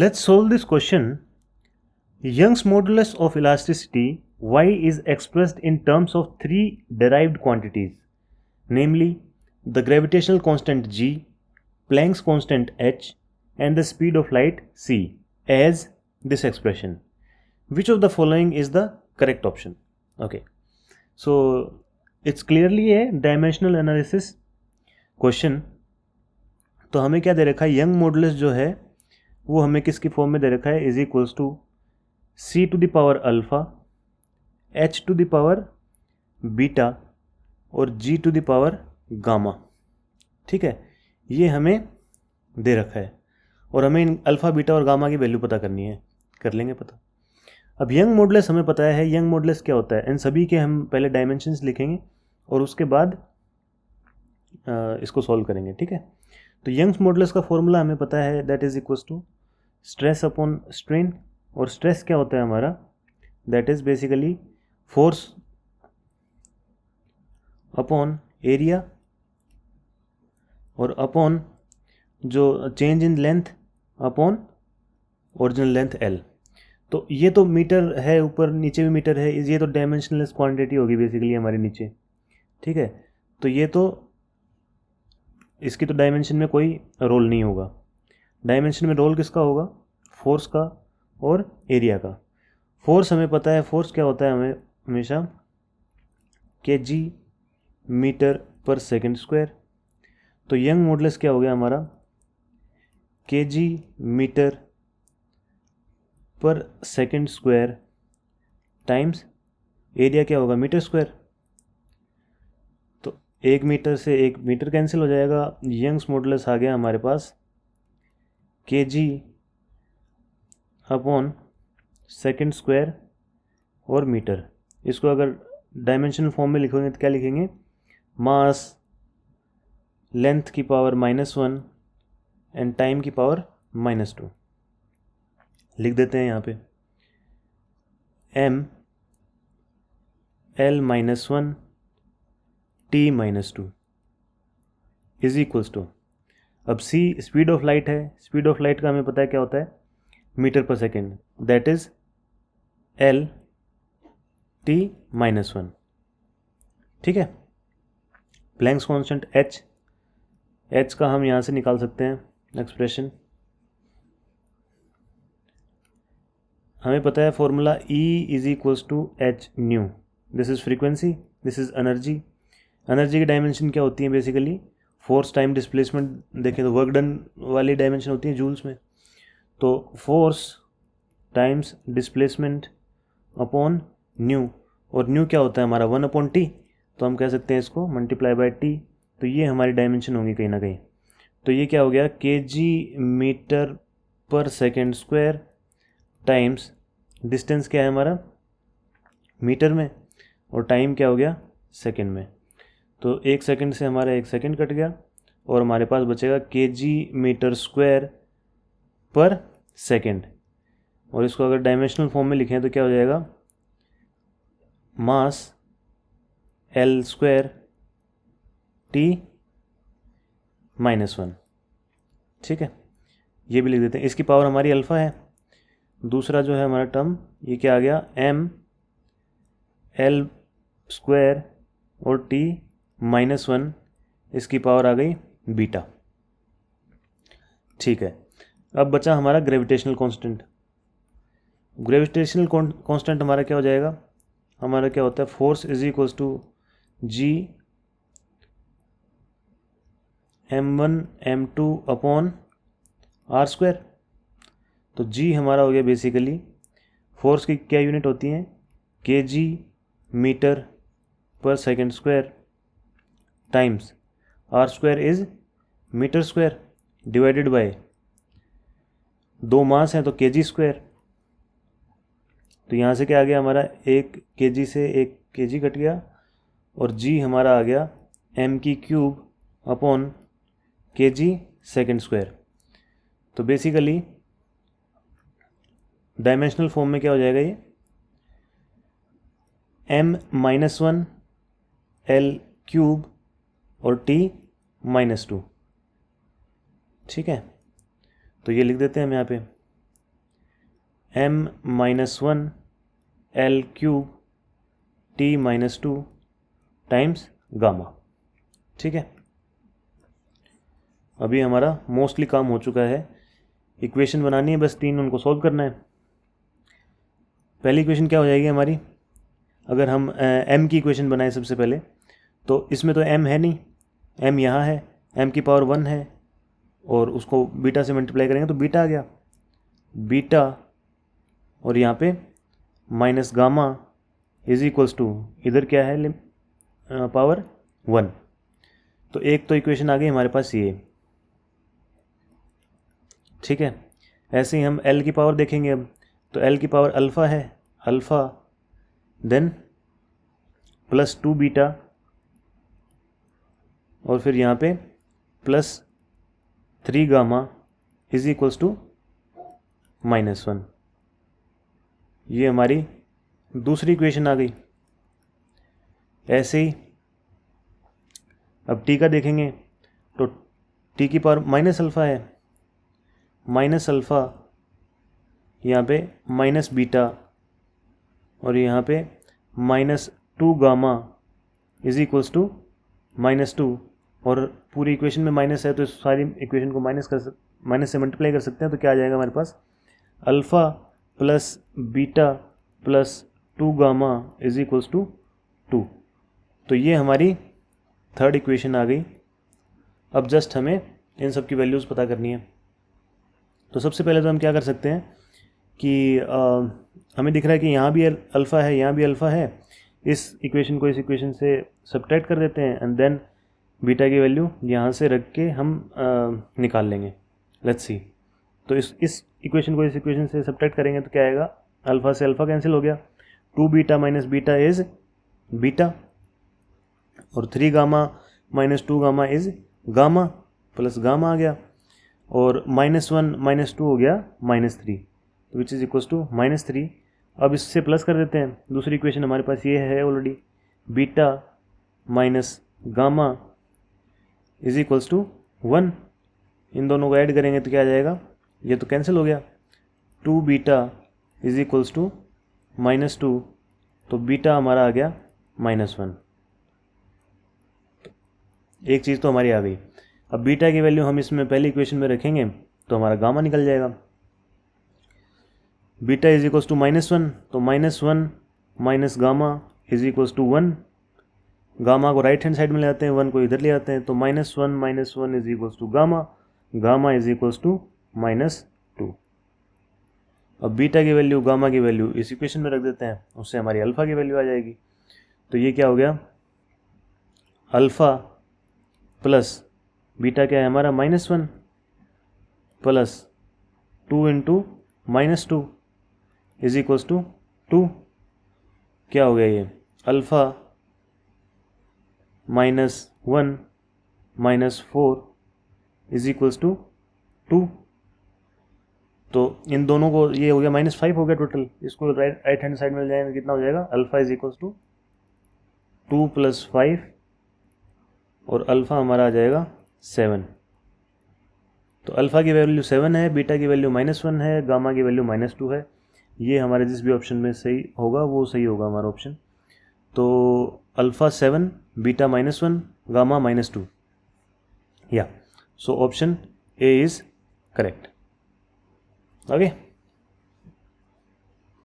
Let's solve this question. Young's modulus of elasticity y is expressed in terms of three derived quantities, namely the gravitational constant g, Planck's constant h, and the speed of light c as this expression. Which of the following is the correct option? Okay, so it's clearly a dimensional analysis question. तो हमें क्या दे रखा है, young modulus जो है वो हमें किसकी फॉर्म में दे रखा है, is equals to C to the power alpha, H to the power beta और G to the power gamma. ठीक है, ये हमें दे रखा है और हमें इन अल्फ़ा बीटा और गामा की वैल्यू पता करनी है. कर लेंगे पता. अब यंग मॉडुलस हमें पता है. यंग मॉडुलस क्या होता है, इन सभी के हम पहले डायमेंशंस लिखेंगे और उसके बाद इसको सॉल्व करेंगे. ठीक है, तो यंग्स मॉडुलस का फॉर्मूला हमें पता है, that is equals to stress upon strain. और स्ट्रेस क्या होता है हमारा, that is basically force upon area और अपॉन जो change in length upon original length L. तो ये तो मीटर है, ऊपर नीचे भी मीटर है, ये तो डायमेंशनलेस क्वांटिटी होगी बेसिकली हमारे नीचे. ठीक है, तो ये तो इसकी तो डायमेंशन में कोई रोल नहीं होगा. डायमेंशन में रोल किसका होगा, फोर्स का और एरिया का. फोर्स हमें पता है, फोर्स क्या होता है हमें हमेशा के G metre per second square. तो यंग मॉडुलस क्या हो गया हमारा, के G metre per second square times area क्या होगा, मीटर स्क्वायर. तो एक मीटर से एक मीटर कैंसिल हो जाएगा. यंग्स मॉडुलस आ गया हमारे पास के जी अपॉन सेकेंड स्क्वायर और मीटर. इसको अगर डायमेंशनल फॉर्म में लिखेंगे तो क्या लिखेंगे, मास लेंथ की पावर -1 एंड टाइम की पावर -2 लिख देते हैं यहाँ पे. m l -1 t -2 is equals to, अब c स्पीड ऑफ लाइट है. स्पीड ऑफ लाइट का हमें पता है क्या होता है, metre per second, that is l t -1. ठीक है, प्लैंक्स कांस्टेंट h का हम यहाँ से निकाल सकते हैं एक्सप्रेशन. हमें पता है formula E is equals to H nu. This is frequency, this is energy. Energy की डायमेंशन क्या होती है, बेसिकली फोर्स टाइम डिस्प्लेसमेंट. देखें तो वर्क डन वाली डायमेंशन होती है जूल्स में. तो force times displacement upon new, और न्यू क्या होता है हमारा 1/t. तो हम कह सकते हैं इसको मल्टीप्लाई बाय t. तो ये हमारी डायमेंशन होगी कहीं ना कहीं. तो ये क्या हो गया, के G metre per second square times distance क्या है हमारा मीटर में और टाइम क्या हो गया सेकेंड में. तो एक सेकेंड से हमारा एक सेकेंड कट गया और हमारे पास बचेगा के जी मीटर स्क्वायर पर सेकेंड. और इसको अगर डायमेंशनल फॉर्म में लिखें तो क्या हो जाएगा, मास एल स्क्वायर टी -1. ठीक है, ये भी लिख देते हैं. इसकी पावर हमारी अल्फ़ा है. दूसरा जो है हमारा टर्म ये क्या आ गया, m l स्क्वायर और t -1, इसकी पावर आ गई बीटा. ठीक है, अब बचा हमारा ग्रेविटेशनल कांस्टेंट. ग्रेविटेशनल कांस्टेंट हमारा क्या हो जाएगा, हमारा क्या होता है, force is equals to G m1 m2 upon R square. तो g हमारा हो गया बेसिकली, फोर्स की क्या यूनिट होती है, K G metre per second square times R square is metre square divided by दो मास हैं तो के जी स्क्वायर. तो यहाँ से क्या आ गया हमारा, एक के जी से एक के जी कट गया और g हमारा आ गया m की क्यूब अपॉन के जी सेकेंड स्क्वायर. तो बेसिकली डायमेंशनल फॉर्म में क्या हो जाएगा, ये m-1 l क्यूब और t -2. ठीक है, तो ये लिख देते हैं हम यहाँ पे. m-1 L cube T-2 times gamma. ठीक है, अभी हमारा मोस्टली काम हो चुका है। इक्वेशन बनानी है, बस 3 उनको सॉल्व करना है। पहली इक्वेशन क्या हो जाएगी हमारी, अगर हम m की इक्वेशन बनाएं सबसे पहले, तो इसमें तो m है नहीं, m यहाँ है, m की पावर 1 है, और उसको बीटा से मल्टीप्लाई करेंगे तो बीटा आ गया, बीटा और यहाँ पे minus gamma is equals to, इधर क्या है पावर 1। तो एक तो इक्वेशन आ गई हमारे पास ये। ठीक है, ऐसे ही हम L की पावर देखेंगे अब, तो L की पावर अल्फ़ा है, अल्फ़ा देन प्लस 2 बीटा और फिर यहाँ पे plus 3 gamma is equals to -1। ये हमारी दूसरी इक्वेशन आ गई। ऐसे ही अब t का देखेंगे, तो t की पावर माइनस अल्फ़ा है, माइनस अल्फ़ा यहाँ पे माइनस बीटा और यहाँ पे -2 गामा इज इक्वल्स टू -2, और पूरी इक्वेशन में माइनस है तो इस सारी इक्वेशन को माइनस से मल्टीप्लाई कर सकते हैं। तो क्या आ जाएगा हमारे पास, alpha plus beta plus 2 gamma is equals to 2। तो ये हमारी थर्ड इक्वेशन आ गई। अब जस्ट हमें इन सब की वैल्यूज़ पता करनी है। तो सबसे पहले तो हम क्या कर सकते हैं कि हमें दिख रहा है कि यहाँ भी अल्फ़ा है, यहाँ भी अल्फ़ा है, इस इक्वेशन को इस इक्वेशन से सब्ट्रैक्ट कर देते हैं एंड देन बीटा की वैल्यू यहाँ से रख के हम निकाल लेंगे। लेट्स सी, तो इस इक्वेशन को इस इक्वेशन से सब्ट्रैक्ट करेंगे तो क्या आएगा, अल्फ़ा से अल्फ़ा कैंसिल हो गया, 2 beta minus beta is beta, और 3 gamma minus 2 gamma is gamma, plus gamma आ गया, और -1 -2 हो गया -3, विच इज़ इक्वल्स टू -3। अब इससे प्लस कर देते हैं, दूसरी इक्वेशन हमारे पास ये है already, beta minus gamma is equals to 1। इन दोनों को ऐड करेंगे तो क्या आ जाएगा, ये तो कैंसिल हो गया, 2 बीटा इज इक्वल्स टू -2, तो बीटा हमारा आ गया -1। एक चीज़ तो हमारी आ गई। अब बीटा की वैल्यू हम इसमें पहली इक्वेशन में रखेंगे तो हमारा गामा निकल जाएगा, बीटा इज इक्वल्स टू -1, तो -1 minus gamma is equals to 1। Gamma को राइट हैंड साइड में ले आते हैं, 1 को इधर ले आते हैं, तो -1 is equals to gamma, gamma is equals to -2। अब बीटा की वैल्यू गामा की वैल्यू इस इक्वेशन में रख देते हैं, उससे हमारी अल्फ़ा की वैल्यू आ जाएगी। तो ये क्या हो गया, अल्फ़ा प्लस बीटा क्या है हमारा -1 plus 2 into -2 is equals to 2। क्या हो गया ये, अल्फ़ा -1 -4 इज इक्वल्स टू 2। तो इन दोनों को ये हो गया -5 हो गया टोटल, इसको राइट हैंड साइड में ले जाएंगे कितना हो जाएगा, अल्फ़ा इज इक्वल्स टू 2 + 5 और अल्फ़ा हमारा आ जाएगा 7। तो अल्फ़ा की वैल्यू 7 है, बीटा की वैल्यू -1 है, गामा की वैल्यू -2 है। ये हमारे जिस भी ऑप्शन में सही होगा वो सही होगा हमारा ऑप्शन। तो अल्फ़ा 7, बीटा -1, गामा -2, या so option A is correct. Okay.